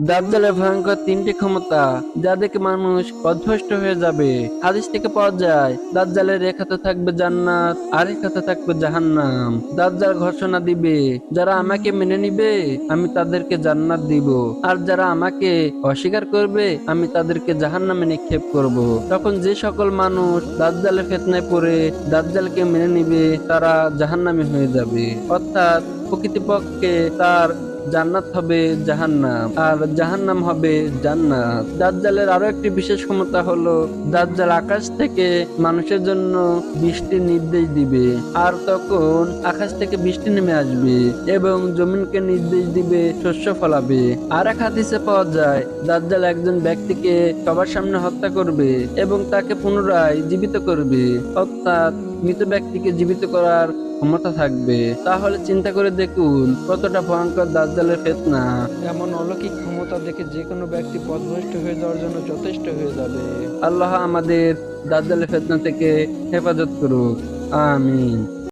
দাজ্জালের ভয়ঙ্কর তিনটি ক্ষমতা যা দেখে মানুষ পথভ্রষ্ট হয়ে যাবে। হাদিস থেকে পাওয়া যায়, দাজ্জালের এক হাতে থাকবে জান্নাত, আরেক হাতে থাকবে জাহান্নাম। দাজ্জাল ঘোষণা দিবে, যারা আমাকে মেনে নিবে আমি তাদেরকে জান্নাত দিব, আর যারা আমাকে অস্বীকার করবে আমি তাদেরকে জাহান্নামে নিক্ষেপ করব। তখন যে সকল মানুষ দাজ্জালের ফিতনায় পড়ে দাজ্জালকে মেনে নিবে তারা জাহান্নামী হয়ে যাবে, অর্থাৎ প্রকৃতপক্ষে তার জান্নাত হবে জাহান্নাম আর জাহান্নাম হবে জান্নাত। দাজ্জালের আরো একটি বিশেষ ক্ষমতা হলো, দাজ্জাল আকাশ থেকে মানুষের জন্য বৃষ্টির নির্দেশ দিবে, আর তখন আকাশ থেকে বৃষ্টি নেমে আসবে এবং জমিনকে নির্দেশ দিবে শস্য ফলাবে। আর এক হাদিসে পাওয়া যায়, দাজ্জাল একজন ব্যক্তিকে সবার সামনে হত্যা করবে এবং তাকে পুনরায় জীবিত করবে, অর্থাৎ মৃত ব্যক্তিকে জীবিত করার ক্ষমতা থাকবে। তাহলে চিন্তা করে দেখুন কতটা ভয়ঙ্কর দাজ্জালের ফিতনা। এমন অলৌকিক ক্ষমতা দেখে যে কোনো ব্যক্তি পথভ্রষ্ট হয়ে যাওয়ার জন্য যথেষ্ট হয়ে যাবে। আল্লাহ আমাদের দাজ্জালের ফিতনা থেকে হেফাজত করুক, আমিন।